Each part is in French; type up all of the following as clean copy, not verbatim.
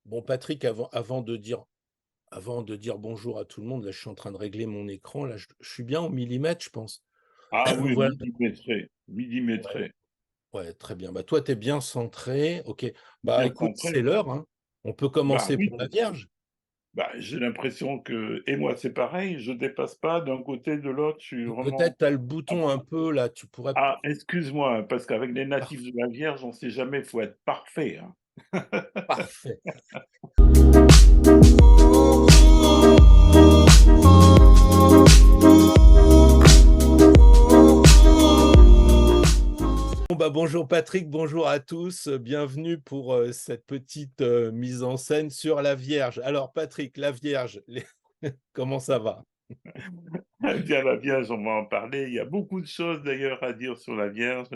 Bon, Patrick, avant de dire bonjour à tout le monde, là, je suis en train de régler mon écran. Là, je suis bien au millimètre, je pense. Ah oui, Voilà. millimétré, Ouais, millimétré. ouais, très bien. Bah, toi, tu es bien centré. OK. Bah, Bien écoute, c'est centré. l'heure, hein. On peut Bah commencer oui, pour la Vierge. bah, j'ai l'impression que et moi c'est pareil, je dépasse pas d'un côté, de l'autre, je suis vraiment Peut-être tu as le à bouton un fond. peu là, tu pourrais. Ah, excuse-moi, parce qu'avec les Par- natifs de la Vierge, on sait jamais, il faut être parfait, hein. Parfait. Bon, bah, bonjour Patrick, bonjour à tous. Bienvenue pour cette petite mise en scène sur la Vierge. Alors, Patrick, la Vierge, comment ça va? Eh bien, la Vierge, on va en parler. Il y a beaucoup de choses d'ailleurs à dire sur la Vierge.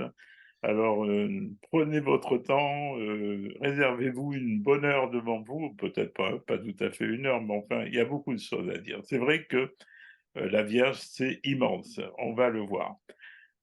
Alors, prenez votre temps, réservez-vous une bonne heure devant vous, peut-être pas tout à fait une heure, mais enfin, il y a beaucoup de choses à dire. C'est vrai que la Vierge, c'est immense, on va le voir.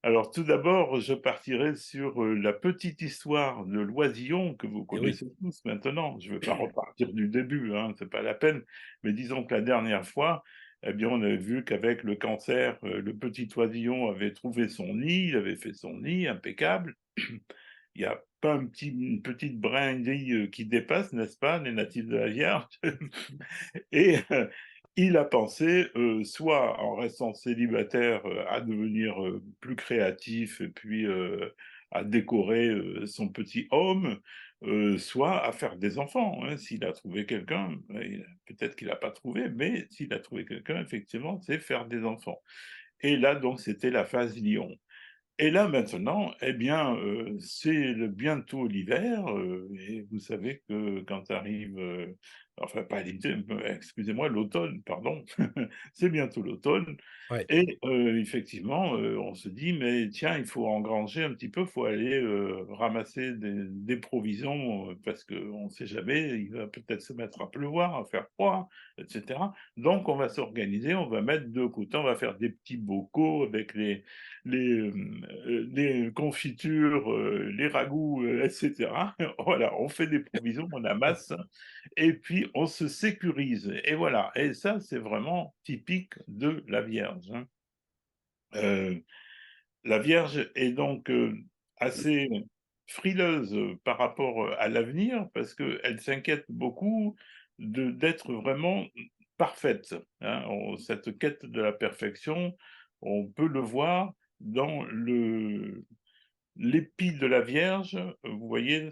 Alors tout d'abord, je partirai sur, la petite histoire de l'oisillon que vous Eh oui. connaissez tous maintenant. Je ne vais pas repartir du début, hein, c'est pas la peine. Mais disons que la dernière fois, eh bien, on avait vu qu'avec le cancer, le petit oisillon avait trouvé son nid, il avait fait son nid impeccable. Il y a pas une petite brindille, qui dépasse, n'est-ce pas, les natifs de la Vierge? Et il a pensé, soit en restant célibataire, à devenir, plus créatif et puis, à décorer, son petit home, soit à faire des enfants, hein. S'il a trouvé quelqu'un, et peut-être qu'il a pas trouvé, mais s'il a trouvé quelqu'un, effectivement, c'est faire des enfants. Et là, donc, c'était la phase lion. Et là maintenant, eh bien, c'est bientôt l'hiver, et vous savez que quand arrive, enfin pas l'été, excusez-moi, l'automne, pardon. C'est bientôt l'automne Ouais. et effectivement, on se dit: «Mais tiens, il faut engranger un petit peu, il faut aller, ramasser des provisions, parce qu'on ne sait jamais, il va peut-être se mettre à pleuvoir, à faire froid et cetera. Donc on va s'organiser, on va mettre de côté, on va faire des petits bocaux avec les confitures, les ragoûts, et cetera. Voilà, on fait des provisions, on amasse et puis on se sécurise et voilà et ça, c'est vraiment typique de la Vierge, hein. Heu, la Vierge est donc, assez frileuse, par rapport, à l'avenir parce qu'elle s'inquiète beaucoup d'être vraiment parfaite, hein. On cette quête de la perfection, on peut le voir dans l'épi de la Vierge. Vous voyez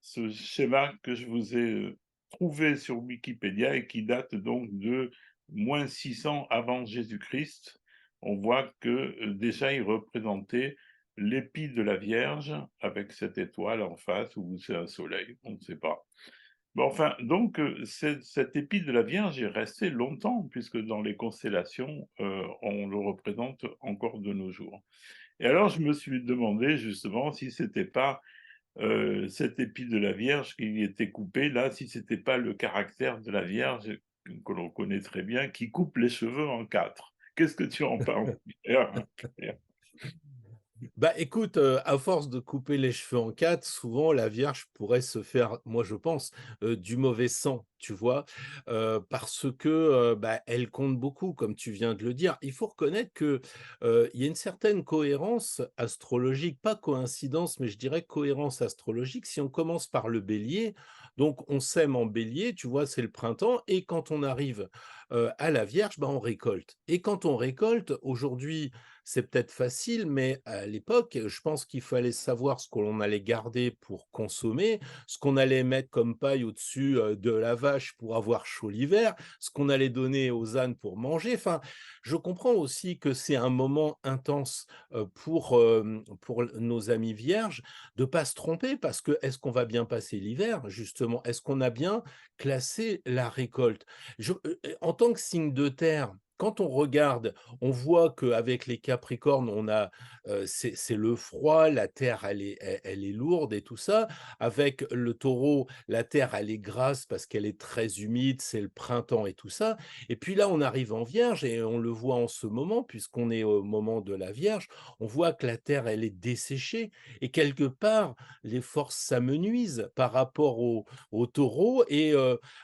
ce schéma que je vous ai, trouvé sur Wikipédia et qui date donc de -600 avant Jésus-Christ. On voit que, déjà il représentait l'épi de la Vierge avec cette étoile en face ou c'est un soleil, on ne sait pas. Mais enfin, donc, cet épi de la Vierge est resté longtemps puisque dans les constellations, on le représente encore de nos jours. Et alors je me suis demandé justement si c'était pas cet épi de la Vierge qui était coupé là, si c'était pas le caractère de la Vierge que l'on connaît très bien, qui coupe les cheveux en 4. Qu'est-ce que tu en penses, Pierre? Bah, écoute, à force de couper les cheveux en 4, souvent la Vierge pourrait se faire, moi je pense, du mauvais sang, tu vois? Parce que, bah, elle compte beaucoup comme tu viens de le dire. Il faut reconnaître que, il y a une certaine cohérence astrologique, pas coïncidence, mais je dirais cohérence astrologique. Si on commence par le Bélier, donc on sème en Bélier, tu vois? C'est le printemps et quand on arrive, à la Vierge, bah, on récolte et quand on récolte, aujourd'hui, c'est peut-être facile, mais à l'époque, je pense qu'il fallait savoir ce que l'on allait garder pour consommer, ce qu'on allait mettre comme paille au-dessus, de la vache pour avoir chaud l'hiver, ce qu'on allait donner aux ânes pour manger. Enfin, je comprends aussi que c'est un moment intense, pour nos amis vierges de pas se tromper parce que est-ce qu'on va bien passer l'hiver justement? Est-ce qu'on a bien classé la récolte? En tant que signe de terre, quand on regarde, on voit qu'avec les Capricornes, on a, c'est le froid, la terre elle est lourde et tout ça. Avec le Taureau, la terre elle est grasse parce qu'elle est très humide, c'est le printemps et tout ça. Et puis là, on arrive en Vierge et on le voit en ce moment, puisqu'on est au moment de la Vierge, on voit que la terre elle est desséchée et quelque part, les forces s'amenuisent par rapport au Taureau et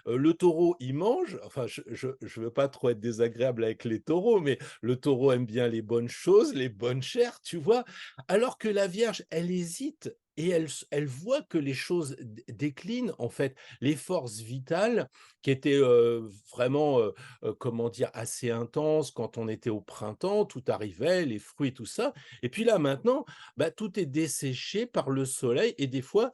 le Taureau, il mange, enfin je veux pas trop être désagréable avec les taureaux, mais le Taureau aime bien les bonnes choses, les bonnes chairs, tu vois? Alors que la Vierge, elle hésite et elle voit que les choses déclinent, en fait. Les forces vitales qui étaient, vraiment, comment dire? Assez intenses quand on était au printemps, tout arrivait, les fruits, tout ça et puis là, maintenant, bah, tout est desséché par le soleil et des fois,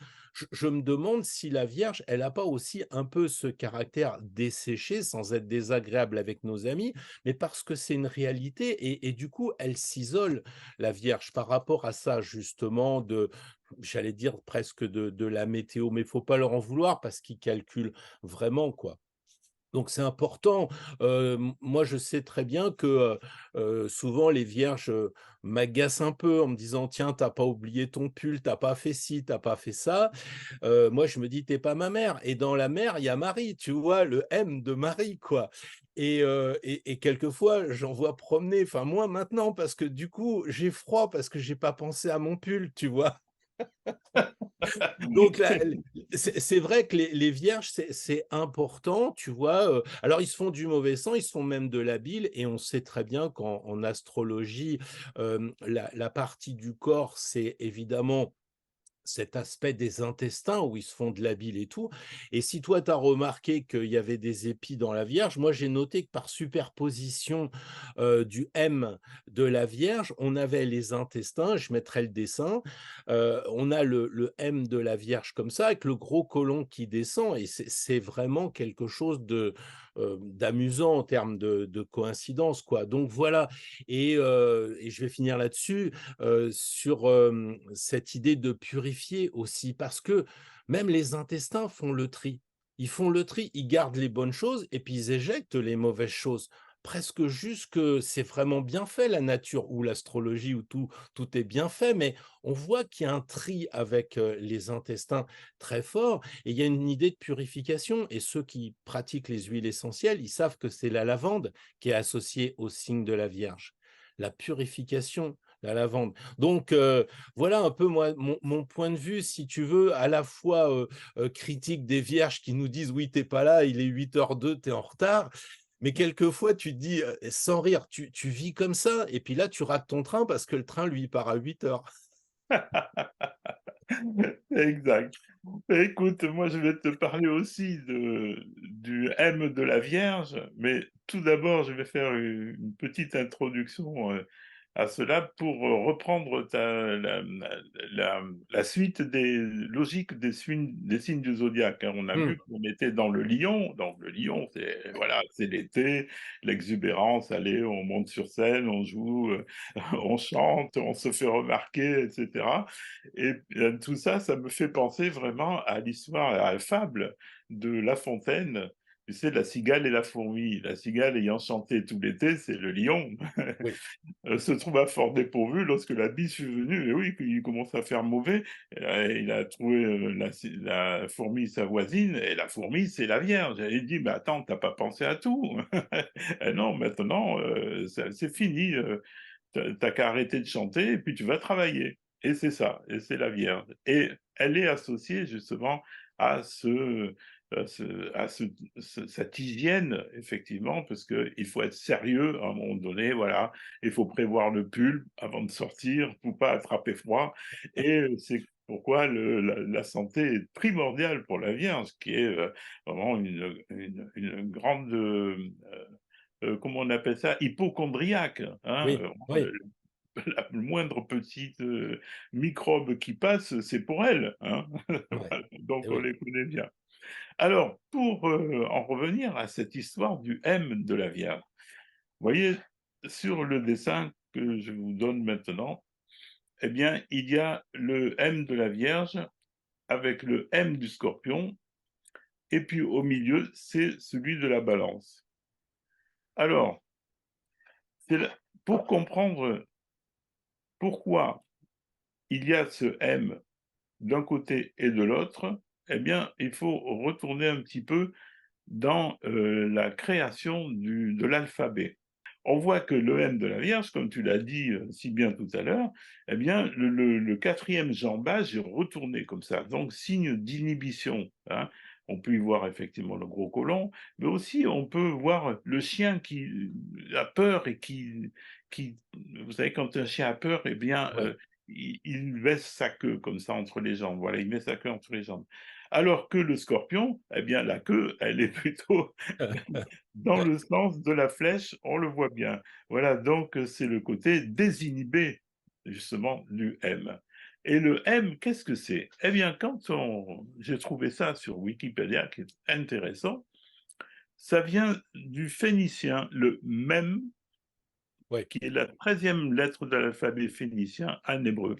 je me demande si la Vierge, elle a pas aussi un peu ce caractère desséché, sans être désagréable avec nos amis, mais parce que c'est une réalité et du coup, elle s'isole, la Vierge, par rapport à ça justement de j'allais dire presque de la météo, mais il faut pas leur en vouloir parce qu'ils calculent vraiment, quoi. Donc c'est important. Moi, je sais très bien que, souvent les vierges, m'agacent un peu en me disant: «Tiens, t'as pas oublié ton pull, t'as pas fait ci, t'as pas fait ça». Moi, je me dis: «Tu pas ma mère» et dans la mère, il y a Marie, tu vois? Le M de Marie, quoi et quelquefois, j'en vois promener, enfin moi maintenant parce que du coup, j'ai froid parce que j'ai pas pensé à mon pull, tu vois? Donc là, c'est vrai que les vierges, c'est important, tu vois? Alors ils se font du mauvais sang, ils se font même de la bile et on sait très bien qu'en astrologie, la partie du corps, c'est évidemment cet aspect des intestins où ils se font de la bile et tout et si toi tu as remarqué qu'il y avait des épis dans la Vierge, moi j'ai noté que par superposition, du M de la Vierge, on avait les intestins, je mettrai le dessin, on a le M de la Vierge comme ça avec le gros côlon qui descend et c'est vraiment quelque chose d'amusant en termes de coïncidence, quoi. Donc voilà et je vais finir là-dessus, sur, cette idée de purifier aussi parce que même les intestins font le tri. Ils font le tri, ils gardent les bonnes choses et puis ils éjectent les mauvaises choses. Presque juste que c'est vraiment bien fait la nature ou l'astrologie où tout est bien fait, mais on voit qu'il y a un tri avec, les intestins très fort et il y a une idée de purification et ceux qui pratiquent les huiles essentielles, ils savent que c'est la lavande qui est associée au signe de la Vierge. La purification, la lavande. Donc voilà un peu moi mon point de vue, si tu veux, à la fois, critique des vierges qui nous disent: «Oui, t'es pas là, il est 8h02, tu es en retard». Mais quelquefois tu te dis, sans rire, tu vis comme ça et puis là tu rates ton train parce que le train lui part à 8h. Exact. Écoute, moi, je vais te parler aussi du M de la Vierge, mais tout d'abord, je vais faire une petite introduction à cela pour reprendre la suite des logiques des signes du zodiaque, hein. On a Mmh, vu qu'on était dans le lion, donc le lion, c'est voilà, c'est l'été, l'exubérance, allez, on monte sur scène, on joue, on chante, on se fait remarquer, etc. Et tout ça, ça me fait penser vraiment à l'histoire, à la fable de La Fontaine, tu sais, la cigale et la fourmi. La cigale ayant chanté tout l'été, c'est le lion, oui, se trouve à fort dépourvu lorsque la biche est venue et oui, qu'il commence à faire mauvais, il a trouvé, la fourmi sa voisine et la fourmi, c'est la Vierge. Et il dit: «Mais attends, tu pas pensé à tout? Eh non, maintenant, c'est fini, tu qu'à arrêter de chanter et puis tu vas travailler» et c'est ça et c'est la Vierge et elle est associée justement à cette hygiène effectivement, parce qu'il faut être sérieux à un moment donné, voilà. Il faut prévoir le pull avant de sortir pour pas attraper froid et c'est pourquoi la santé est primordiale pour la Vierge qui est, vraiment une grande, comment on appelle ça? Hypocondriaque, hein, oui, oui, la moindre petite, microbe qui passe, c'est pour elle, hein. ouais Voilà, donc et on oui. les connaît bien. Alors pour, en revenir à cette histoire du M de la Vierge, vous voyez, sur le dessin que je vous donne maintenant, eh bien, il y a le M de la Vierge avec le M du Scorpion et puis au milieu, c'est celui de la Balance. Alors C'est là pour comprendre pourquoi il y a ce M d'un côté et de l'autre, eh bien, il faut retourner un petit peu dans, la création de l'alphabet. On voit que le M de la Vierge, comme tu l'as dit, si bien tout à l'heure, eh bien, le 4e jambage est retourné comme ça, donc signe d'inhibition, hein. On peut y voir effectivement le gros côlon, mais aussi on peut voir le chien qui a peur et qui vous savez, quand un chien a peur, eh bien, Ouais. il baisse sa queue comme ça entre les jambes, voilà, il met sa queue entre les jambes. Alors que le scorpion, eh bien, la queue, elle est plutôt dans le sens de la flèche, on le voit bien. Voilà, donc c'est le côté désinhibé, justement, du M. Et le M, qu'est-ce que c'est? Eh bien, j'ai trouvé ça sur Wikipédia, qui est intéressant, ça vient du phénicien, le mem, Ouais. qui est la 13e lettre de l'alphabet phénicien en hébreu.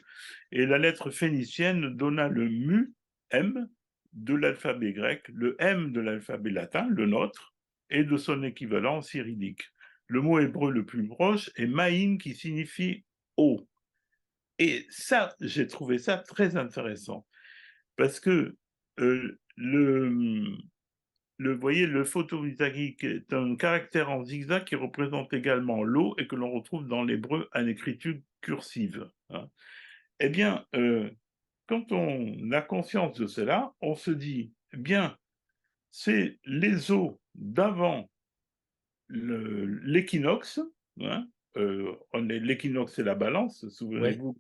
Et la lettre phénicienne donna le mu, M, de l'alphabet grec, le M de l'alphabet latin, le nôtre, et de son équivalent cyrillique. Le mot hébreu le plus proche est maïm, qui signifie eau. Et ça, j'ai trouvé ça très intéressant, parce que vous voyez, le photovoltaïque est un caractère en zigzag qui représente également l'eau et que l'on retrouve dans l'hébreu en écriture cursive, hein. Eh bien, quand on a conscience de cela, on se dit, eh bien, c'est les eaux d'avant l'équinoxe, hein, l'équinoxe, c'est la balance, Ouais. souvenez-vous,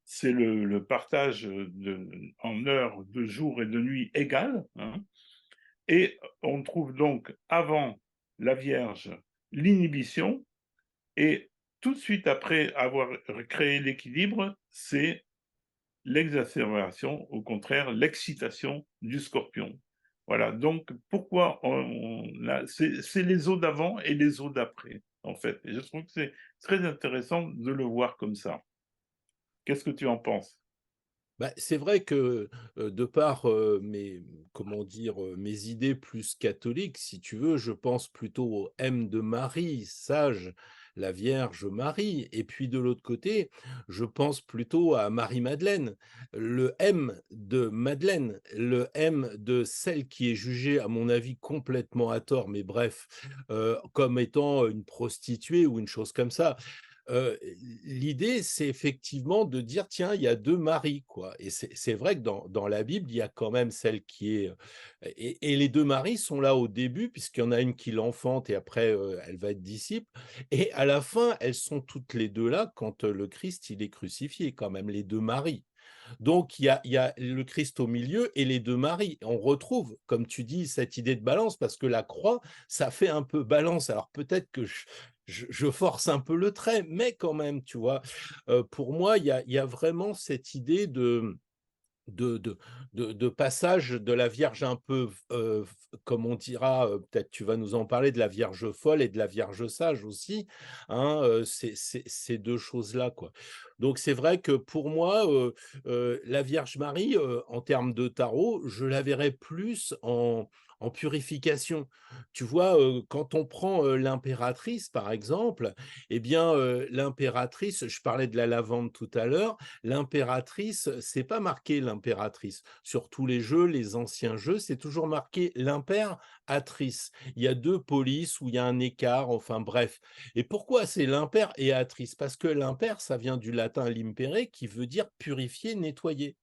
c'est le partage en heures de jour et de nuit égales, hein, et on trouve donc avant la Vierge l'inhibition, et tout de suite après avoir créé l'équilibre, c'est l'exacerbation, au contraire, l'excitation du scorpion. Voilà, donc pourquoi c'est les eaux d'avant et les eaux d'après, en fait. Et je trouve que c'est très intéressant de le voir comme ça. Qu'est-ce que tu en penses? Bah, c'est vrai que, de par, mes comment dire? Mes idées plus catholiques, si tu veux, je pense plutôt au M de Marie, sage, la Vierge Marie, et puis de l'autre côté, je pense plutôt à Marie-Madeleine. Le M de Madeleine, le M de celle qui est jugée, à mon avis, complètement à tort, mais bref, comme étant une prostituée ou une chose comme ça. L'idée, c'est effectivement de dire: «Tiens, il y a 2 Maries», quoi, et c'est vrai que dans la Bible, il y a quand même celle qui est, et les 2 Maries sont là au début puisqu'il y en a une qui l'enfante et après, elle va être disciple, et à la fin, elles sont toutes les 2 là quand, le Christ, il est crucifié quand même, les 2 Maries. Donc il y a le Christ au milieu et les 2 Maries. On retrouve, comme tu dis, cette idée de balance parce que la croix, ça fait un peu balance. Alors peut-être que je force un peu le trait, mais quand même, tu vois? Pour moi, il y a vraiment cette idée de de de passage de la Vierge un peu, comme on dira, peut-être tu vas nous en parler, de la Vierge folle et de la Vierge sage aussi, hein, ces 2 choses-là, quoi. Donc c'est vrai que pour moi, la Vierge Marie, en termes de tarot, je la verrais plus en purification. Tu vois, quand on prend, l'impératrice, par exemple, eh bien, l'impératrice, je parlais de la lavande tout à l'heure, l'impératrice, c'est pas marqué l'impératrice. Sur tous les jeux, les anciens jeux, c'est toujours marqué l'impératrice. Il y a 2 polices où il y a un écart, enfin bref. Et pourquoi c'est l'impair et atrice? Parce que l'impair, ça vient du latin limpere qui veut dire purifier, nettoyer.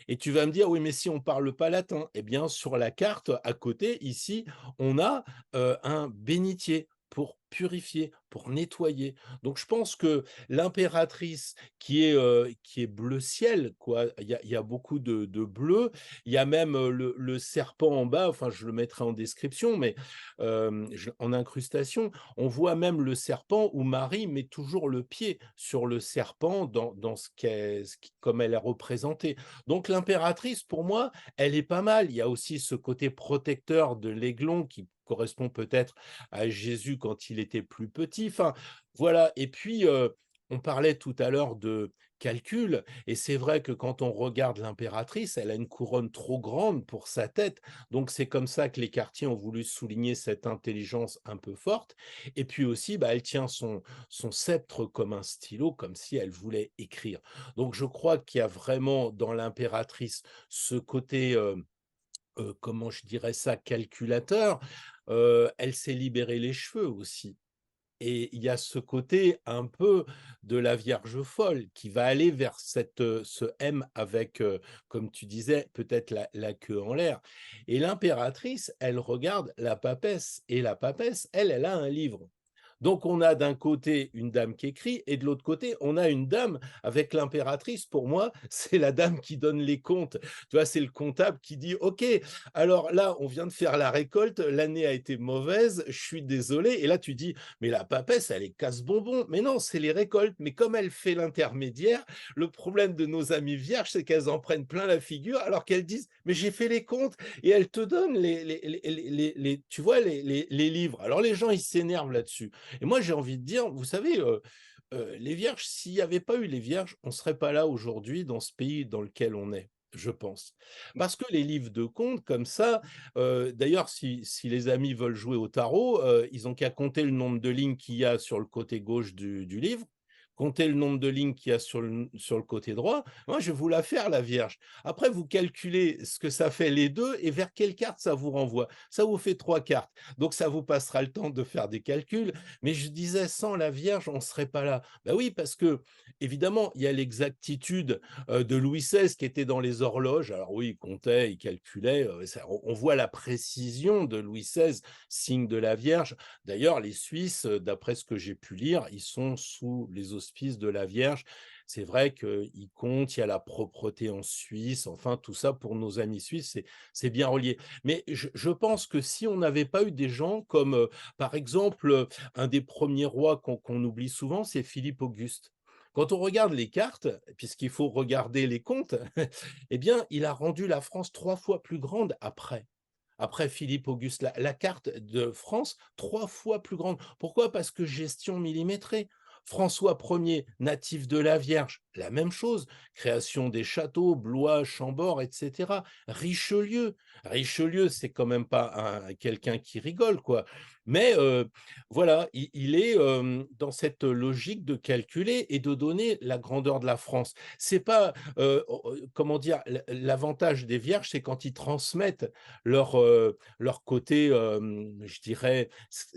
Et tu vas me dire: «Oui, mais si on parle pas latin?» Eh bien, sur la carte à côté, ici, on a, un bénitier pour purifier, pour nettoyer. Donc je pense que l'impératrice qui est bleu ciel, quoi, il y a beaucoup de bleu. Il y a même, le serpent en bas, enfin, je le mettrai en description, mais, en incrustation. On voit même le serpent où Marie met toujours le pied sur le serpent dans ce qui comme elle est représentée. Donc l'impératrice, pour moi, elle est pas mal. Il y a aussi ce côté protecteur de l'aiglon qui correspond peut-être à Jésus quand il était plus petit. Enfin, voilà, et puis, on parlait tout à l'heure de calcul, et c'est vrai que quand on regarde l'impératrice, elle a une couronne trop grande pour sa tête. Donc c'est comme ça que les quartiers ont voulu souligner cette intelligence un peu forte. Et puis aussi, bah, elle tient son sceptre comme un stylo, comme si elle voulait écrire. Donc je crois qu'il y a vraiment dans l'impératrice ce côté, comment je dirais ça? Calculateur. Elle s'est libéré les cheveux aussi. Et il y a ce côté un peu de la Vierge folle qui va aller vers ce M avec, comme tu disais, peut-être la queue en l'air. Et l'impératrice, elle regarde la papesse et la papesse, elle a un livre. Donc on a d'un côté une dame qui écrit et de l'autre côté, on a une dame avec l'impératrice. Pour moi, c'est la dame qui donne les comptes. Tu vois, c'est le comptable qui dit: «OK, alors là, on vient de faire la récolte, l'année a été mauvaise, je suis désolé». Et là, tu dis: «Mais la papesse, elle est casse-bonbon». Mais non, c'est les récoltes. Mais comme elle fait l'intermédiaire, le problème de nos amies vierges, c'est qu'elles en prennent plein la figure alors qu'elles disent: «Mais j'ai fait les comptes», et elles te donnent tu vois, les livres. Alors les gens, ils s'énervent là-dessus. Et moi, j'ai envie de dire, vous savez, les vierges, s'il n'y avait pas eu les vierges, on ne serait pas là aujourd'hui dans ce pays dans lequel on est, je pense. Parce que les livres de contes comme ça, d'ailleurs, si les amis veulent jouer au tarot, ils ont qu'à compter le nombre de lignes qu'il y a sur le côté gauche du livre, compter le nombre de lignes qu'il y a sur le côté droit. Moi, je vais vous la faire, la Vierge. Après, vous calculez ce que ça fait les 2 et vers quelle carte ça vous renvoie. Ça vous fait 3 cartes. Donc ça vous passera le temps de faire des calculs. Mais je disais, sans la Vierge, on ne serait pas là. Ben oui, parce que évidemment, il y a l'exactitude, de Louis XVI qui était dans les horloges. Alors oui, il comptait, il calculait, ça on voit la précision de Louis XVI, signe de la Vierge. D'ailleurs, les Suisses, d'après ce que j'ai pu lire, ils sont sous les auspices de la Vierge. C'est vrai qu'ils comptent, il y a la propreté en Suisse, enfin tout ça pour nos amis suisses, c'est bien relié. Mais je pense que si on n'avait pas eu des gens comme, par exemple, un des premiers rois qu'on oublie souvent, c'est Philippe Auguste. Quand on regarde les cartes, puisqu'il faut regarder les comptes, eh bien, il a rendu la France 3 fois plus grande après. Après Philippe Auguste, la carte de France, 3 fois plus grande. Pourquoi? Parce que gestion millimétrée. François Ier, natif de la Vierge, la même chose, création des châteaux, Blois, Chambord, et cetera. Richelieu, c'est quand même pas quelqu'un qui rigole, quoi. Mais voilà, il est, dans cette logique de calculer et de donner la grandeur de la France. C'est pas, comment dire? L'avantage des Vierges, c'est quand ils transmettent leur côté, je dirais,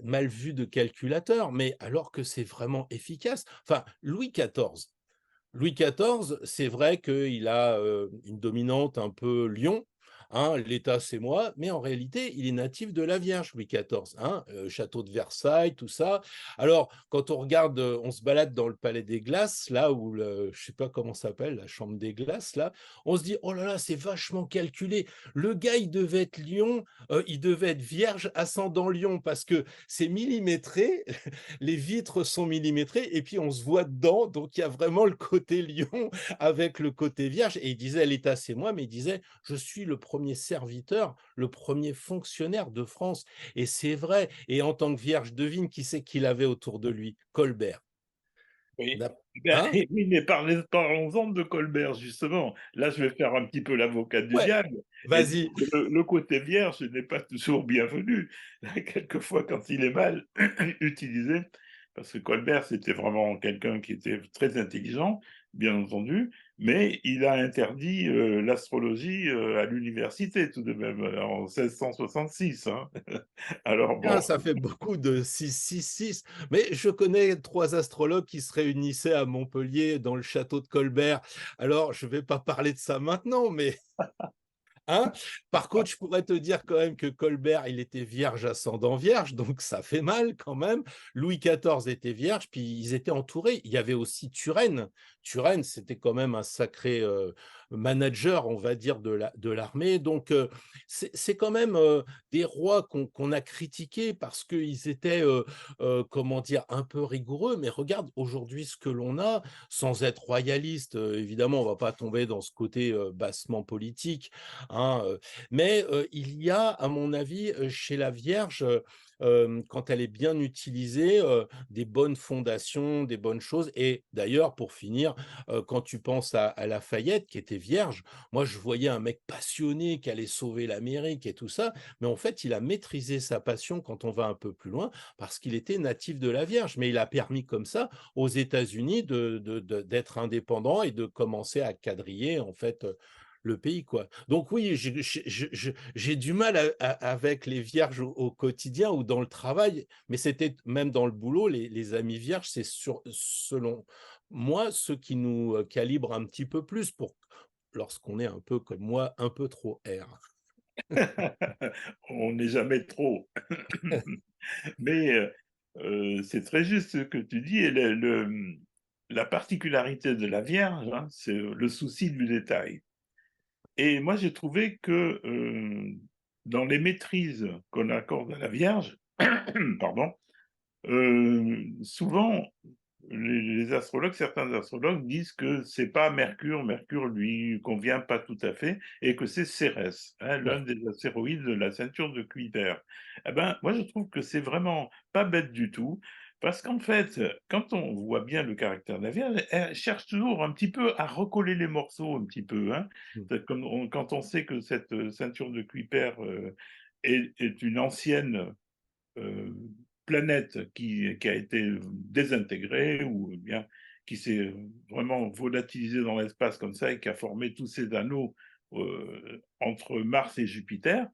mal vu de calculateur, mais alors que c'est vraiment efficace. Enfin, Louis XIV, c'est vrai qu'il a, une dominante un peu lion, hein, l'État c'est moi, mais en réalité, il est natif de la Vierge, Louis XIV, hein, château de Versailles, tout ça. Alors, quand on regarde, on se balade dans le Palais des Glaces, là où le je sais pas comment ça s'appelle, la chambre des glaces là, on se dit: «Oh là là, c'est vachement calculé». Le gars, il devait être lion, il devait être Vierge ascendant lion parce que c'est millimétré, les vitres sont millimétrées et puis on se voit dedans, donc il y a vraiment le côté lion avec le côté vierge. Et il disait: «L'État, c'est moi», mais il disait: «Je suis le premier serviteur, le premier fonctionnaire de France», et c'est vrai. Et en tant que vierge, devine qui c'est qu'il avait autour de lui? Colbert. Oui. N'a Ben, Hein? oui, mais parlons-en de Colbert, justement. Là, je vais faire un petit peu l'avocat du Ouais, diable et dire vas-y. que le côté vierge n'est pas toujours bienvenu. Quelquefois, quand il est mal utilisé, parce que Colbert, c'était vraiment quelqu'un qui était très intelligent, bien entendu, mais il a interdit, l'astrologie, à l'université tout de même, en 1666, hein. Alors Bien, bon. ça fait beaucoup de 666. Mais je connais 3 astrologues qui se réunissaient à Montpellier dans le château de Colbert. Alors, je ne vais pas parler de ça maintenant, mais hein? Par contre, je pourrais te dire quand même que Colbert, il était vierge ascendant vierge, donc ça fait mal quand même. Louis XIV était vierge, puis ils étaient entourés. Il y avait aussi Turenne. Turenne, c'était quand même un sacré, manager, on va dire, de l'armée. Donc, c'est quand même, des rois qu'on a critiqués parce qu'ils étaient, comment dire? Un peu rigoureux. Mais regarde aujourd'hui ce que l'on a, sans être royaliste, évidemment, on va pas tomber dans ce côté, bassement politique, hein, mais il y a, à mon avis, chez la Vierge, quand elle est bien utilisée, des bonnes fondations, des bonnes choses. Et d'ailleurs, pour finir, quand tu penses à Lafayette qui était vierge, moi je voyais un mec passionné qui allait sauver l'Amérique et tout ça, mais en fait, il a maîtrisé sa passion quand on va un peu plus loin, parce qu'il était natif de la Vierge. Mais il a permis comme ça aux États-Unis d'être indépendants et de commencer à quadriller en fait, le pays, quoi. Donc oui, j'ai du mal avec les vierges au quotidien ou dans le travail, mais c'était même dans le boulot, les amis vierges, c'est selon moi, ceux qui nous, calibrent un petit peu plus pour lorsqu'on est un peu comme moi, un peu trop R. On n'est jamais trop. Mais c'est très juste ce que tu dis et la particularité de la Vierge, hein, c'est le souci du détail. Et moi, j'ai trouvé que, dans les maîtrises qu'on accorde à la Vierge, pardon, souvent les astrologues, certains astrologues disent que c'est pas Mercure, Mercure lui convient pas tout à fait et que c'est Cérès, hein, l'un Ouais. des astéroïdes de la ceinture de Kuiper. Eh ben, moi je trouve que c'est vraiment pas bête du tout, parce qu'en fait, quand on voit bien le caractère de la Vierge, elle cherche toujours un petit peu à recoller les morceaux un petit peu, hein. Mmh. C'est comme quand on sait que cette, ceinture de Kuiper, est une ancienne euh, planète qui a été désintégrée ou bien qui s'est vraiment volatilisée dans l'espace comme ça et qui a formé tous ces anneaux entre Mars et Jupiter,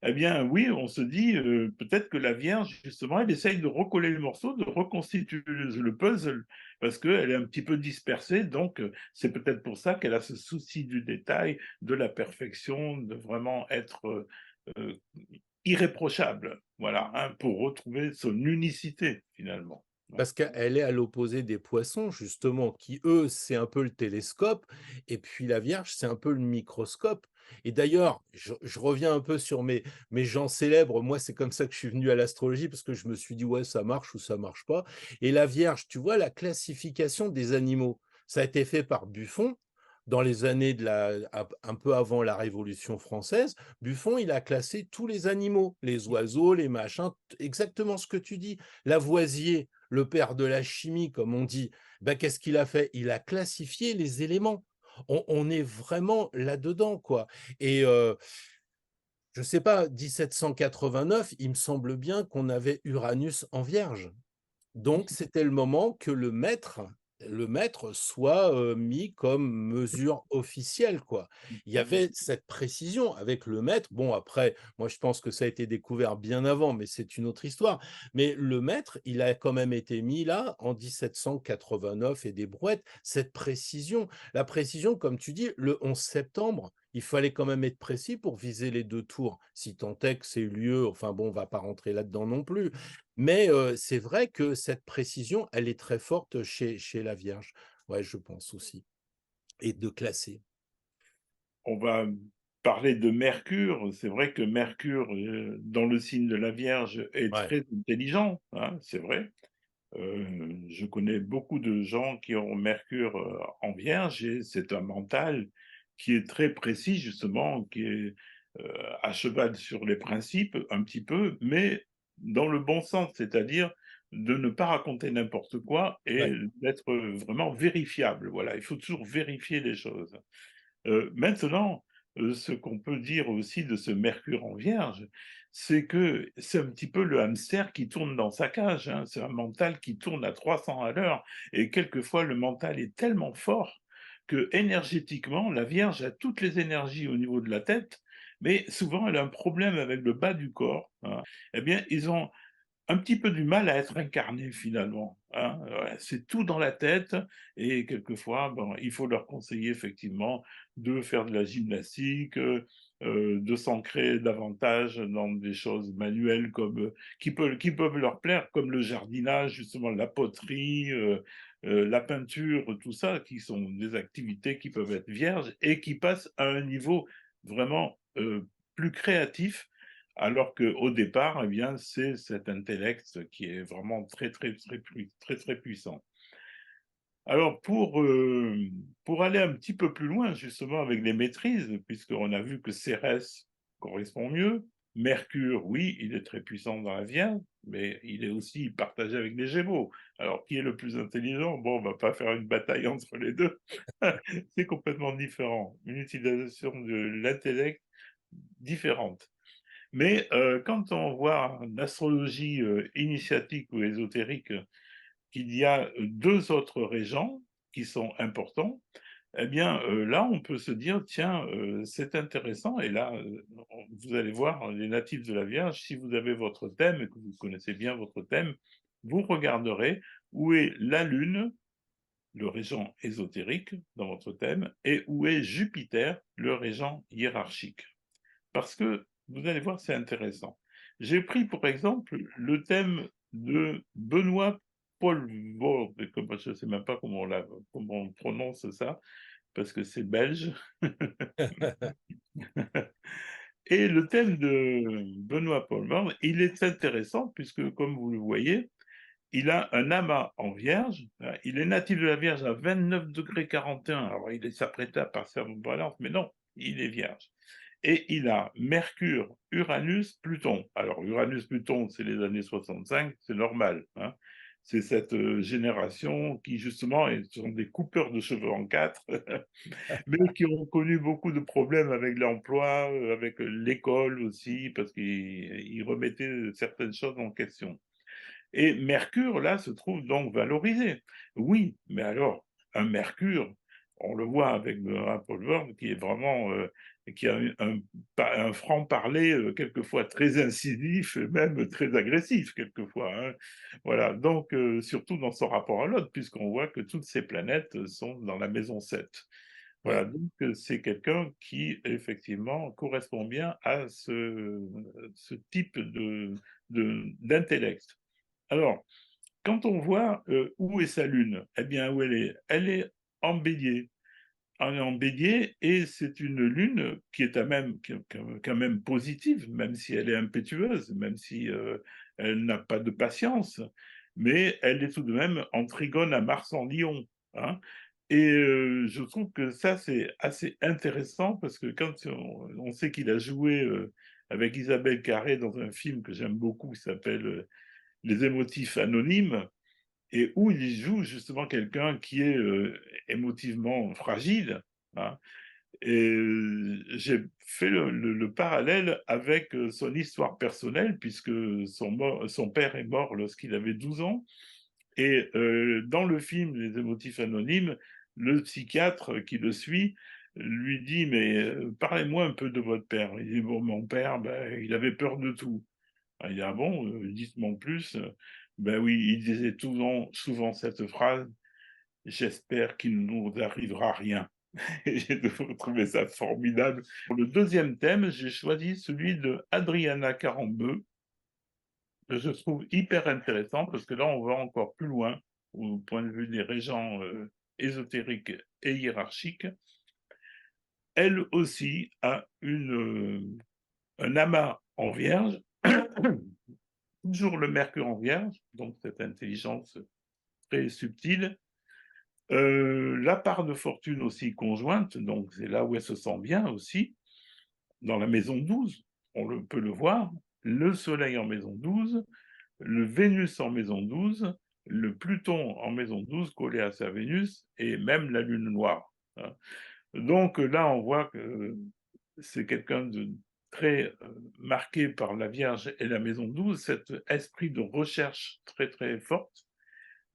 eh bien oui, on se dit peut-être que la Vierge, justement, elle essaye de recoller les morceaux, de reconstituer le puzzle, parce qu'elle est un petit peu dispersée, donc c'est peut-être pour ça qu'elle a ce souci du détail, de la perfection, de vraiment être euh, irréprochable, voilà, hein, pour retrouver son unicité finalement. Parce qu'elle est à l'opposé des poissons justement qui, eux, c'est un peu le télescope et puis la Vierge, c'est un peu le microscope. Et d'ailleurs, je reviens un peu sur mes gens célèbres. Moi, c'est comme ça que je suis venu à l'astrologie parce que je me suis dit: «Ouais, ça marche ou ça marche pas». Et la Vierge, tu vois la classification des animaux? Ça a été fait par Buffon dans les années de la un peu avant la Révolution française. Buffon, il a classé tous les animaux, les oiseaux, les machins, exactement ce que tu dis. Lavoisier, le père de la chimie, comme on dit, bah, qu'est-ce qu'il a fait? Il a classifié les éléments. On est vraiment là-dedans, quoi. Et je sais pas, 1789, il me semble bien qu'on avait Uranus en Vierge. Donc c'était le moment que le maître soit, mis comme mesure officielle, quoi. Il y avait cette précision avec le maître. Bon après, moi je pense que ça a été découvert bien avant, mais c'est une autre histoire. Mais le maître, il a quand même été mis là en 1789 et des brouettes. Cette précision, la précision comme tu dis, le 11 septembre, il fallait quand même être précis pour viser les 2 tours, si tant est que c'est eu lieu, enfin bon, on va pas rentrer là-dedans non plus. Mais c'est vrai que cette précision, elle est très forte chez la Vierge. Ouais, je pense aussi et de classer. On va parler de Mercure. C'est vrai que Mercure, dans le signe de la Vierge, est Ouais, très intelligent, hein, c'est vrai. Je connais beaucoup de gens qui ont Mercure en Vierge et c'est un mental qui est très précis, justement, qui est à cheval sur les principes, un petit peu, mais dans le bon sens, c'est-à-dire de ne pas raconter n'importe quoi et ouais. d'être vraiment vérifiable. Voilà, il faut toujours vérifier les choses. Maintenant, ce qu'on peut dire aussi de ce Mercure en Vierge, c'est que c'est un petit peu le hamster qui tourne dans sa cage, hein. C'est un mental qui tourne à 300 à l'heure et quelquefois le mental est tellement fort que énergétiquement, la Vierge a toutes les énergies au niveau de la tête, mais souvent elle a un problème avec le bas du corps, hein. Eh bien, ils ont un petit peu du mal à être incarné finalement, hein. Ouais, c'est tout dans la tête et quelquefois, bon, il faut leur conseiller effectivement de faire de la gymnastique, de s'ancrer davantage dans des choses manuelles comme, qui peuvent leur plaire, comme le jardinage, justement la poterie, la peinture, tout ça, qui sont des activités qui peuvent être vierges et qui passent à un niveau vraiment, plus créatif alors qu'au départ, eh bien, c'est cet intellect qui est vraiment très, très, très, très, très puissant. Alors, pour aller un petit peu plus loin, justement, avec les maîtrises, puisqu'on a vu que Cérès correspond mieux, Mercure, oui, il est très puissant dans la Vierge, mais il est aussi partagé avec les Gémeaux. Alors, qui est le plus intelligent? Bon, on va pas faire une bataille entre les 2. C'est complètement différent, une utilisation de l'intellect différente. Mais quand on voit en astrologie initiatique ou ésotérique qu'il y a 2 autres régents qui sont importants, eh bien, là, on peut se dire: «Tiens, c'est intéressant» et là, vous allez voir les natifs de la Vierge, si vous avez votre thème et que vous connaissez bien votre thème, vous regarderez où est la Lune, le régent ésotérique dans votre thème, et où est Jupiter, le régent hiérarchique. Parce que vous allez voir, c'est intéressant. J'ai pris pour exemple le thème de Benoît Poelvoorde, je ne sais même pas comment on prononce ça, parce que c'est belge. Et le thème de Benoît Poelvoorde, il est intéressant puisque, comme vous le voyez, il a un amas en Vierge. Il est natif de la Vierge à 29,41 degrés. Alors, il s'apprêtait à passer en Balance, mais non, il est Vierge. Et il a Mercure, Uranus, Pluton. Alors, Uranus, Pluton, c'est les années 65, c'est normal, hein. C'est cette génération qui, justement, sont des coupeurs de cheveux en quatre, mais qui ont connu beaucoup de problèmes avec l'emploi, avec l'école aussi, parce qu'ils remettaient certaines choses en question. Et Mercure, là, se trouve donc valorisé. Oui, mais alors, un Mercure, on le voit avec un Paul Word qui est vraiment, qui a un franc-parler, quelquefois très incisif, et même très agressif, quelquefois, hein. Voilà, donc, surtout dans son rapport à l'autre, puisqu'on voit que toutes ces planètes sont dans la maison 7. Ouais. Voilà, donc, c'est quelqu'un qui, effectivement, correspond bien à ce type d'intellect. Alors, quand on voit où est sa lune, eh bien, où elle est? Elle est en bélier. Elle est en bélier et c'est une lune qui est quand même positive, même si elle est impétueuse, même si elle n'a pas de patience, mais elle est tout de même en trigone à Mars en Lion, hein. Et je trouve que ça, c'est assez intéressant parce que quand on sait qu'il a joué avec Isabelle Carré dans un film que j'aime beaucoup qui s'appelle Les émotifs anonymes, et où il joue justement quelqu'un qui est émotivement fragile, hein. Et j'ai fait le parallèle avec son histoire personnelle, puisque son père est mort lorsqu'il avait 12 ans. Et dans le film Les émotifs anonymes, le psychiatre qui le suit lui dit: «Mais parlez-moi un peu de votre père». Il dit: «Bon, mon père, ben, il avait peur de tout». Ah, il dit: «Ah bon? Dites-moi en plus». Ben oui, il disait souvent cette phrase: «J'espère qu'il ne nous arrivera rien». Et j'ai trouvé ça formidable. Pour le deuxième thème, j'ai choisi celui de Adriana Carambeu, que je trouve hyper intéressant parce que là, on va encore plus loin au point de vue des régents, ésotériques et hiérarchiques. Elle aussi a un amas en Vierge, toujours le Mercure en Vierge, donc cette intelligence très subtile. La part de fortune aussi conjointe, donc c'est là où elle se sent bien aussi, dans la maison 12, peut le voir, le Soleil en maison 12, le Vénus en maison 12, le Pluton en maison 12 collé à sa Vénus, et même la Lune noire, hein. Donc là, on voit que c'est quelqu'un de très marqué par la Vierge et la maison 12, cet esprit de recherche très très forte,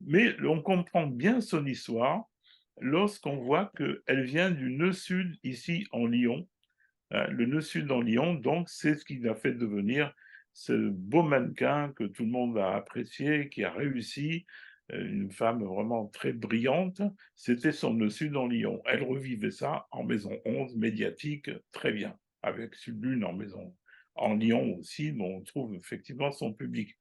mais on comprend bien son histoire lorsqu'on voit qu'elle vient du nœud sud, ici en Lion. Le nœud sud en Lion, donc, c'est ce qui l'a fait devenir ce beau mannequin que tout le monde a apprécié, qui a réussi, une femme vraiment très brillante. C'était son nœud sud en Lion. Elle revivait ça en maison 11, médiatique, très bien, avec Lune en Lion aussi, dont on trouve effectivement son public.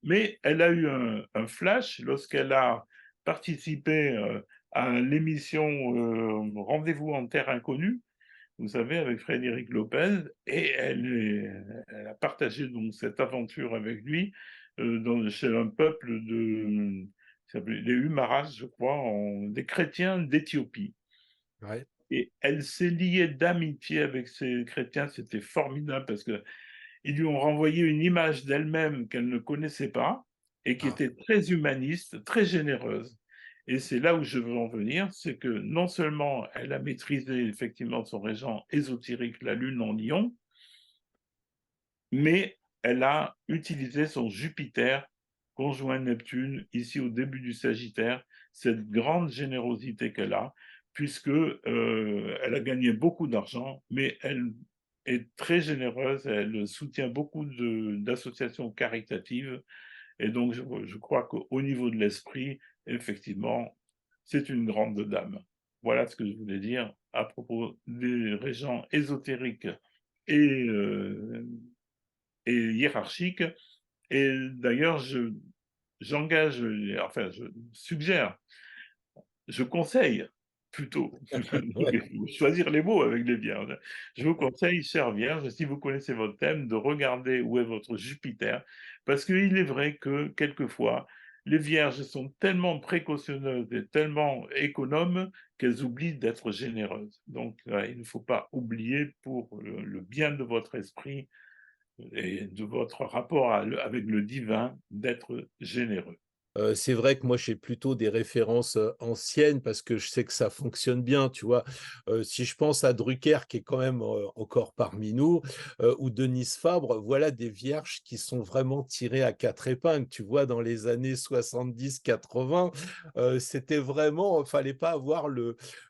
Mais elle a eu un flash lorsqu'elle a participé à l'émission Rendez-vous en terre inconnue, vous savez, avec Frédéric Lopez, et elle a partagé donc cette aventure avec lui chez un peuple qui s'appelait les Humaras, je crois, des chrétiens d'Éthiopie. Ouais. Et elle s'est liée d'amitié avec ces chrétiens, c'était formidable parce que Ils lui ont renvoyé une image d'elle-même qu'elle ne connaissait pas et qui Ah, était très humaniste, très généreuse. Et c'est là où je veux en venir, c'est que non seulement elle a maîtrisé effectivement son régent ésotérique, la Lune en Lion, mais elle a utilisé son Jupiter conjoint Neptune, ici au début du Sagittaire, cette grande générosité qu'elle a, puisque elle a gagné beaucoup d'argent, mais elle est très généreuse, elle soutient beaucoup d'associations caritatives, et donc je crois qu'au niveau de l'esprit, effectivement, c'est une grande dame. Voilà ce que je voulais dire à propos des régents ésotériques et et hiérarchique. Et d'ailleurs, j'engage, enfin, je suggère, je conseille plutôt, ouais. il faut choisir les mots avec les vierges. Je vous conseille, chères vierges, si vous connaissez votre thème, de regarder où est votre Jupiter, parce qu'il est vrai que quelquefois, les vierges sont tellement précautionneuses et tellement économes qu'elles oublient d'être généreuses. Donc, il ne faut pas oublier pour le bien de votre esprit et de votre rapport avec le divin, d'être généreux. C'est vrai que moi, j'ai plutôt des références, anciennes parce que je sais que ça fonctionne bien, tu vois? Si je pense à Drucker qui est quand même, encore parmi nous, ou Denise Fabre, voilà des vierges qui sont vraiment tirées à 4 épingles, tu vois? Dans les années 70-80, c'était vraiment fallait pas avoir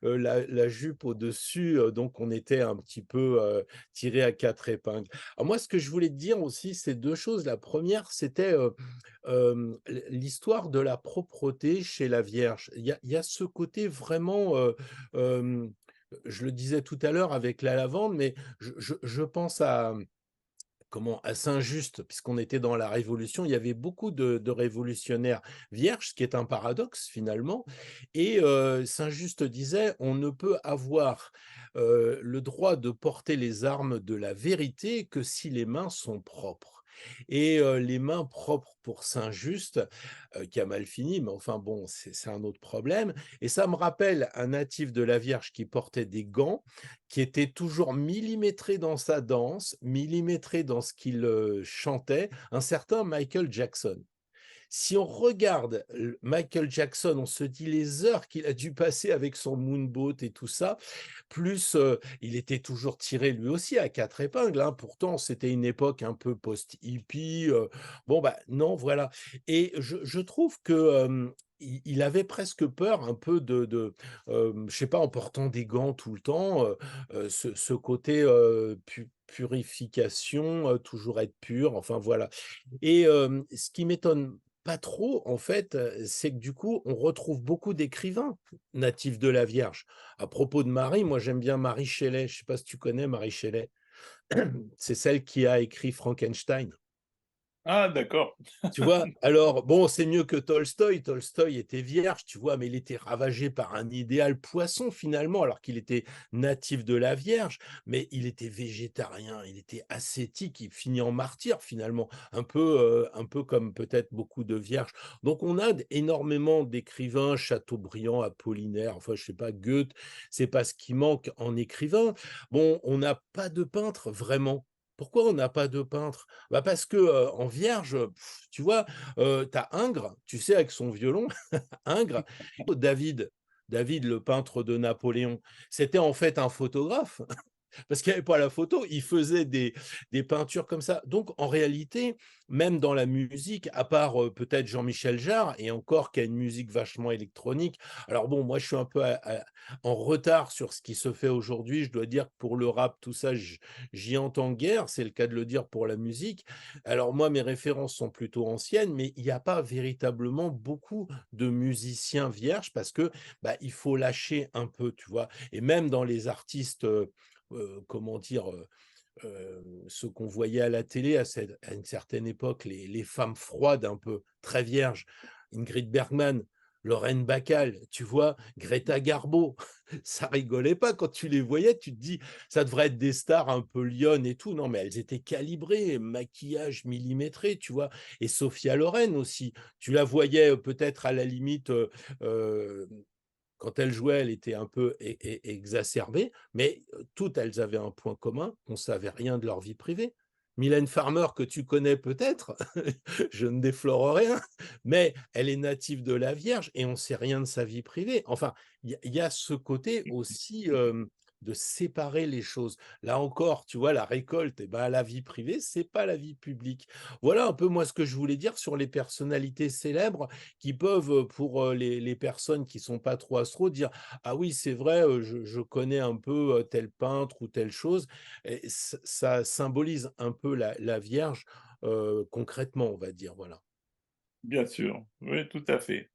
la jupe au-dessus, donc on était un petit peu, tirés à 4 épingles. Alors moi, ce que je voulais te dire aussi, c'est 2 choses. La première, c'était, l'histoire de la propreté chez la Vierge. Il y a ce côté vraiment, je le disais tout à l'heure avec la lavande, mais je pense à, comment? À Saint-Just, puisqu'on était dans la Révolution, il y avait beaucoup de révolutionnaires vierges, ce qui est un paradoxe finalement, et Saint-Just disait: «On ne peut avoir, le droit de porter les armes de la vérité que si les mains sont propres», et les mains propres pour Saint-Just, qui a mal fini, mais enfin bon, c'est un autre problème, et ça me rappelle un natif de la Vierge qui portait des gants, qui était toujours millimétré dans sa danse, millimétré dans ce qu'il, chantait, un certain Michael Jackson. Si on regarde Michael Jackson, on se dit les heures qu'il a dû passer avec son moonboat et tout ça, plus il était toujours tiré lui aussi à quatre épingles, hein. Pourtant, c'était une époque un peu post-hippie. Bon, bah non, voilà. Et je trouve que il avait presque peur un peu je sais pas, en portant des gants tout le temps, ce côté purification, toujours être pur, enfin voilà. Et ce qui m'étonne pas trop, en fait, c'est que du coup, on retrouve beaucoup d'écrivains natifs de la Vierge. À propos de Marie, moi j'aime bien Marie Shelley, je sais pas si tu connais Marie Shelley? C'est celle qui a écrit Frankenstein. Ah d'accord. Tu vois? Alors, bon, c'est mieux que Tolstoï. Tolstoï était vierge, tu vois? Mais il était ravagé par un idéal poisson, finalement, alors qu'il était natif de la Vierge, mais il était végétarien, il était ascétique, il finit en martyr, finalement, un peu comme peut-être beaucoup de vierges. Donc on a énormément d'écrivains, Chateaubriand, Apollinaire, enfin, je sais pas, Goethe, c'est pas ce qui manque en écrivain. Bon, on n'a pas de peintre, vraiment. Pourquoi on n'a pas de peintre? Bah, parce que, en vierge, tu vois, tu as Ingres, tu sais, avec son violon, Ingres. David, le peintre de Napoléon, c'était en fait un photographe. Parce qu'il y avait pas la photo, il faisait des peintures comme ça. Donc en réalité, même dans la musique, à part, peut-être Jean-Michel Jarre et encore qui a une musique vachement électronique. Alors bon, moi je suis un peu en retard sur ce qui se fait aujourd'hui. Je dois dire que pour le rap, tout ça, j'y entends guère, c'est le cas de le dire pour la musique. Alors moi, mes références sont plutôt anciennes, mais il y a pas véritablement beaucoup de musiciens vierges parce que, bah, il faut lâcher un peu, tu vois? Et même dans les artistes, comment dire? Ce qu'on voyait à la télé à une certaine époque, les femmes froides un peu, très vierges, Ingrid Bergman, Lorraine Bacal, tu vois? Greta Garbo, ça rigolait pas quand tu les voyais, tu te dis: «Ça devrait être des stars un peu lionnes et tout». Non, mais elles étaient calibrées, maquillage millimétré, tu vois? Et Sophia Loren aussi, tu la voyais, peut-être à la limite, quand elle jouait, elle était un peu exacerbée, mais toutes elles avaient un point commun, on savait rien de leur vie privée. Mylène Farmer que tu connais peut-être, je ne déflore rien, mais elle est native de la Vierge et on ne sait rien de sa vie privée. Enfin, il y a ce côté aussi, de séparer les choses. Là encore, tu vois, la récolte et ben, la vie privée, c'est pas la vie publique. Voilà un peu moi ce que je voulais dire sur les personnalités célèbres qui peuvent, pour, les personnes qui sont pas trop astro dire: «Ah oui, c'est vrai, je connais un peu, tel peintre ou telle chose», et ça symbolise un peu la Vierge, concrètement, on va dire, voilà. Bien sûr, oui, tout à fait.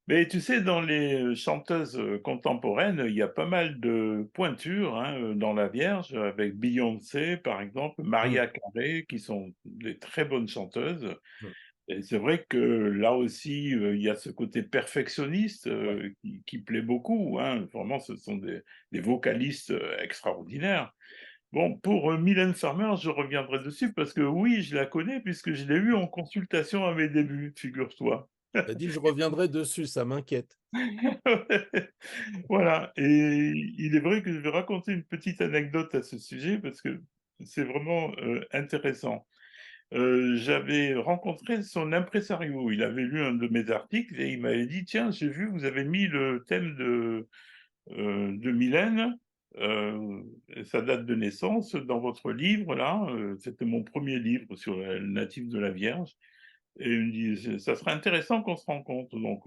Mais tu sais, dans les, chanteuses, contemporaines, il y a pas mal de pointures, hein, dans la Vierge, avec Beyoncé, par exemple, Mmh, Mariah Carey, qui sont des très bonnes chanteuses. mmh, Et c'est vrai que là aussi, il y a ce côté perfectionniste, ouais. qui plaît beaucoup, hein. Vraiment, ce sont des vocalistes, extraordinaires. Bon, pour, Mylène Farmer, je reviendrai dessus parce que oui, je la connais puisque je l'ai eue en consultation à mes débuts, figure-toi. Tu as dit: «Je reviendrai dessus», ça m'inquiète. Voilà, et il est vrai que je vais raconter une petite anecdote à ce sujet parce que c'est vraiment, intéressant. J'avais rencontré son impresario. Il avait lu un de mes articles et il m'avait dit: «Tiens, j'ai vu, vous avez mis le thème de Mylène, heu, sa date de naissance dans votre livre là». C'était mon premier livre sur le natif de la Vierge. Et il me dit: Ça serait intéressant qu'on se rencontre». Donc,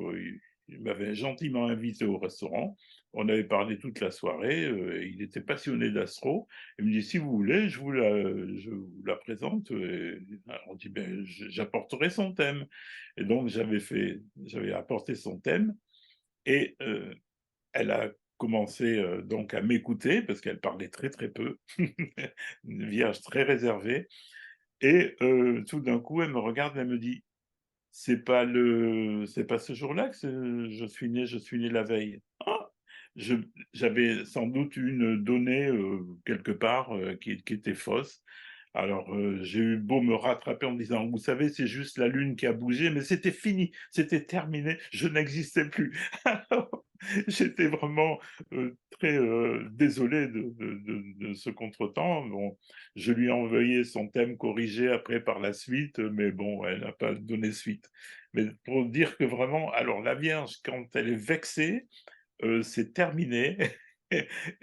il m'avait gentiment invité au restaurant. On avait parlé toute la soirée, et il était passionné d'astro. Il me dit: «Si vous voulez, je vous la présente», et alors on dit: «Beh, j'apporterai son thème». Et donc j'avais apporté son thème, et elle a commencé, donc à m'écouter parce qu'elle parlait très, très peu. Une vierge très réservée, et tout d'un coup, elle me regarde, elle me dit: C'est pas ce jour-là que je suis né la veille». Ah! Je J'avais sans doute une donnée, quelque part, qui était fausse. Alors, j'ai eu beau me rattraper en me disant: «Vous savez, c'est juste la lune qui a bougé», mais c'était fini, c'était terminé, je n'existais plus. Alors, j'étais vraiment, très, désolé de ce contretemps. Bon, je lui ai envoyé son thème corrigé après par la suite, mais bon, elle n'a pas donné suite. Mais pour dire que vraiment, alors la Vierge, quand elle est vexée, c'est terminé.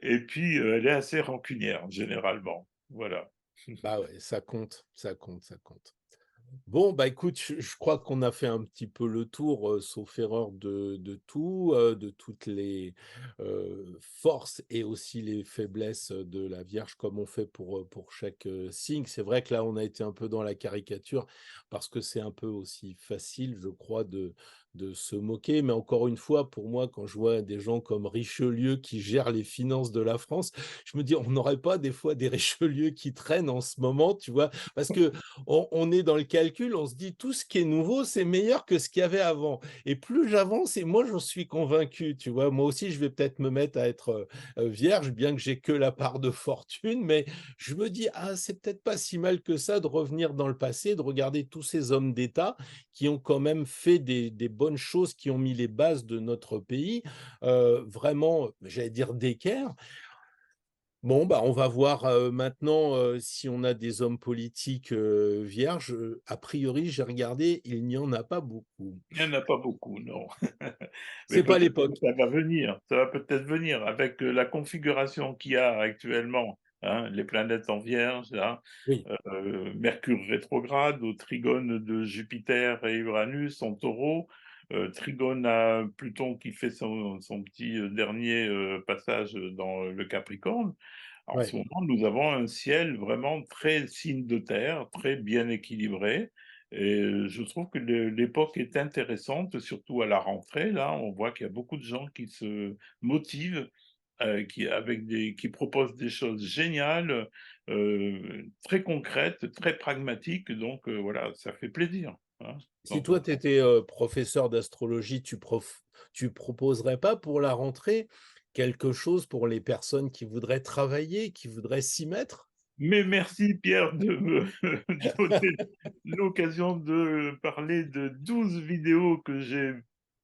Et puis, elle est assez rancunière généralement. Voilà. Bah, ouais, ça compte, ça compte, ça compte. Bon, bah, écoute, je crois qu'on a fait un petit peu le tour, sauf erreur de tout, de toutes les, forces et aussi les faiblesses, de la Vierge comme on fait pour chaque, signe. C'est vrai que là, on a été un peu dans la caricature parce que c'est un peu aussi facile, je crois, de se moquer. Mais encore une fois, pour moi, quand je vois des gens comme Richelieu qui gèrent les finances de la France, je me dis: «On n'aurait pas des fois des Richelieu qui traînent en ce moment?» tu vois? Parce que on est dans le calcul, on se dit: «Tout ce qui est nouveau, c'est meilleur que ce qu'il y avait avant», et plus j'avance et moi j'en suis convaincu, tu vois? Moi aussi, je vais peut-être me mettre à être, vierge, bien que j'ai que la part de fortune, mais je me dis: «Ah, c'est peut-être pas si mal que ça de revenir dans le passé, de regarder tous ces hommes d'État qui ont quand même fait des bonnes choses, qui ont mis les bases de notre pays, vraiment, j'allais dire d'équerre». Bon, bah, on va voir, maintenant, si on a des hommes politiques, vierges, a priori, j'ai regardé, il n'y en a pas beaucoup. Il y en a pas beaucoup, non. Mais C'est pas peut-être que l'époque. ça va peut-être venir avec, la configuration qu'il y a actuellement, hein, les planètes en Vierge là, Oui, Mercure rétrograde au trigone de Jupiter et Uranus en Taureau, trigone à Pluton qui fait son petit, dernier, passage, dans le Capricorne. En ouais. ce moment, nous avons un ciel vraiment très signe de terre, très bien équilibré, et je trouve que l'époque est intéressante, surtout à la rentrée. Là, on voit qu'il y a beaucoup de gens qui se motivent, qui proposent des choses géniales, très concrètes, très pragmatiques, donc voilà, ça fait plaisir, hein, Si quand toi, on tu étais, professeur d'astrologie, tu proposerais pas pour la rentrée quelque chose pour les personnes qui voudraient travailler, qui voudraient s'y mettre? Mais merci Pierre de me donner l'occasion de parler de 12 vidéos que j'ai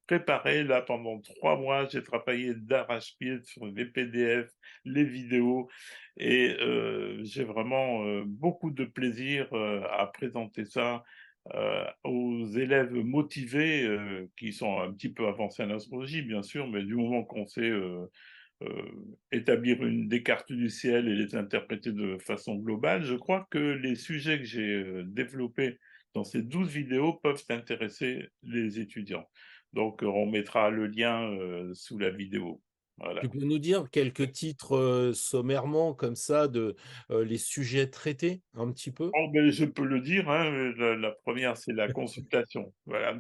préparé. Là, pendant 3 mois, j'ai travaillé d'arrache-pied sur les PDF, les vidéos et j'ai vraiment, beaucoup de plaisir, à présenter ça, aux élèves motivés, qui sont un petit peu avancés en astrologie, bien sûr, mais du moment qu'on sait, établir des cartes du ciel et les interpréter de façon globale, je crois que les sujets que j'ai, développés dans ces 12 vidéos peuvent intéresser les étudiants. Donc, on mettra le lien, sous la vidéo. Tu Voilà. peux nous dire quelques titres, sommairement comme ça de, les sujets traités un petit peu? Oh beh, je peux le dire, hein, la 1re, c'est la consultation, voilà,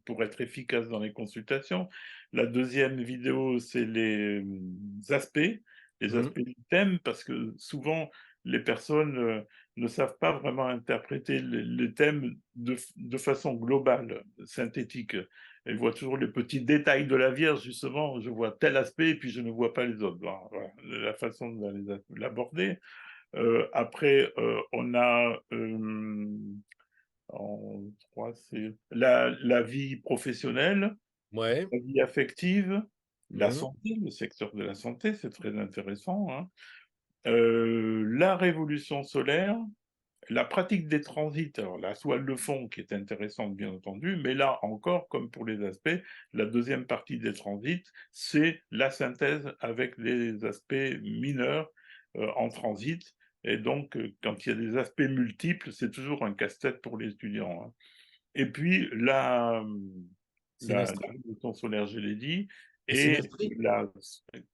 pour être efficace dans les consultations. La deuxième vidéo, c'est les Mmh. aspects du thème, parce que souvent les personnes, ne savent pas vraiment interpréter les thèmes de façon globale, synthétique. Elles voient toujours les petits détails de la Vierge, justement, je vois tel aspect et puis je ne vois pas les autres. Bon, voilà, la façon de l'aborder. Après, on a, en 3, c'est la vie professionnelle, Ouais. la vie affective, la Mmh. santé, le secteur de la santé, c'est très intéressant, hein. La révolution solaire, la pratique des transits, alors la toile de fond qui est intéressante bien entendu, mais là encore, comme pour les aspects, la deuxième partie des transits, c'est la synthèse avec les aspects mineurs, en transit et donc quand il y a des aspects multiples, c'est toujours un casse-tête pour les étudiants, hein. Et puis la Synastrie? révolution solaire, je l'ai dit Et et synastrie? la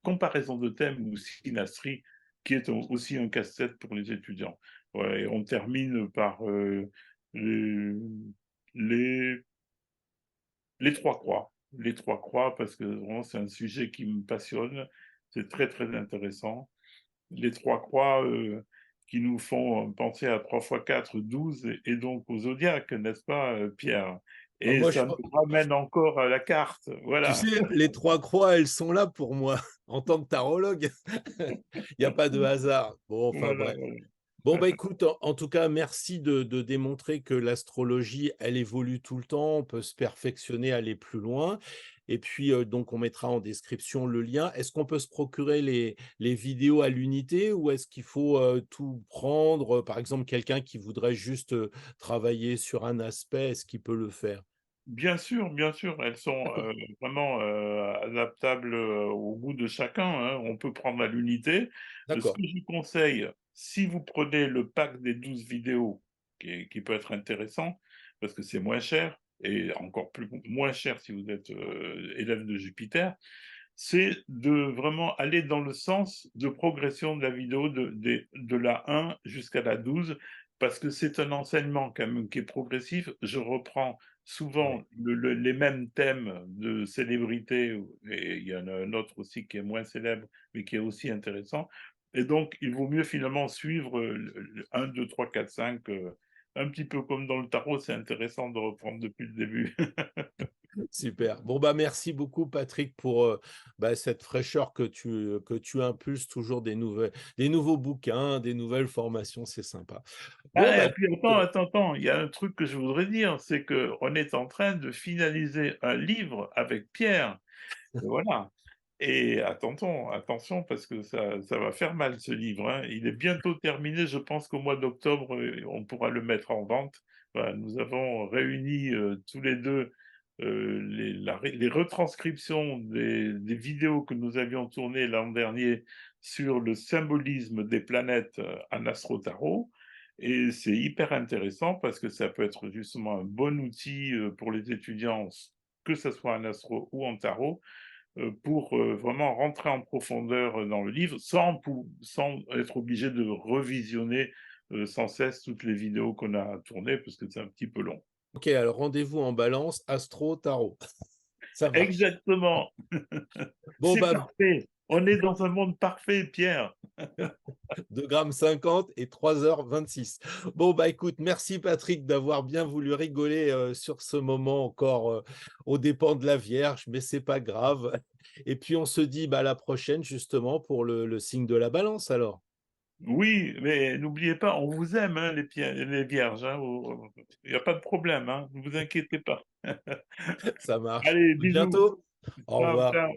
comparaison de thèmes ou synastrie qui est au aussi un casse-tête pour les étudiants. Ouais et on termine par, les les les 3 croix. Les 3 croix parce que vraiment c'est un sujet qui me passionne. C'est très, très intéressant. Les 3 croix, qui nous font penser à 3 fois 4, 12 et donc au zodiaque, n'est-ce pas, Pierre? Ah Et moi je ça nous ramène encore à la carte, Tu voilà. sais, les 3 croix, elles sont là pour moi, en tant que tarologue. Il y a pas de hasard. Bon, enfin Voilà, bref. voilà. Bon, bah, écoute, en tout cas, merci de démontrer que l'astrologie, elle évolue tout le temps, on peut se perfectionner, aller plus loin et puis, donc on mettra en description le lien. Est-ce qu'on peut se procurer les vidéos à l'unité ou est-ce qu'il faut, tout prendre? Par exemple, quelqu'un qui voudrait juste, travailler sur un aspect, est-ce qu'il peut le faire? Bien sûr, elles sont, D'accord, vraiment, adaptables, au goût de chacun, hein. On peut prendre à l'unité. Ce d'accord. que je conseille, si vous prenez le pack des 12 vidéos, qui peut être intéressant, parce que c'est moins cher et encore plus moins cher si vous êtes, élève de Jupiter, c'est de vraiment aller dans le sens de progression de la vidéo de la 1 jusqu'à la 12 parce que c'est un enseignement quand même qui est progressif. Je reprends Ouais. souvent les mêmes thèmes de célébrité et il y en a un autre aussi qui est moins célèbre, mais qui est aussi intéressant et donc il vaut mieux finalement suivre, le 1, 2, 3, 4, 5, un petit peu comme dans le tarot, c'est intéressant de reprendre depuis le début. Super. Bon, bah, merci beaucoup Patrick pour, bah, cette fraîcheur que tu impulses toujours des nouveaux bouquins, des nouvelles formations, c'est sympa. Bon, Ah bah, et puis écoute, attends, il y a un truc que je voudrais dire, c'est qu'on est en train de finaliser un livre avec Pierre, et voilà et attention parce que ça va faire mal ce livre, hein. Il est bientôt terminé, je pense qu'au mois d'octobre, on pourra le mettre en vente. Voilà, nous avons réuni, tous les 2 les retranscriptions des vidéos que nous avions tournées l'an dernier sur le symbolisme des planètes, en astro-tarot et c'est hyper intéressant parce que ça peut être justement un bon outil, pour les étudiants, que ça soit en astro ou en tarot, pour, vraiment rentrer en profondeur, dans le livre sans être obligé de revisionner, sans cesse toutes les vidéos qu'on a tournées parce que c'est un petit peu long. OK, alors rendez-vous en Balance, astro, tarot. Ça marche. Exactement, Bon, c'est bah, parfait. On est dans un monde parfait, Pierre. 2,50 g et 3h26. Bon, bah, écoute, merci Patrick d'avoir bien voulu rigoler, sur ce moment encore, aux dépens de la Vierge, mais c'est pas grave et puis on se dit, bah, à la prochaine justement pour le signe de la Balance alors. Oui, mais n'oubliez pas, on vous aime, hein, les vierges, hein, il y a pas de problème, hein, ne vous inquiétez pas. Ça marche. Allez, À bisous. bientôt. Au Ciao, revoir. ciao.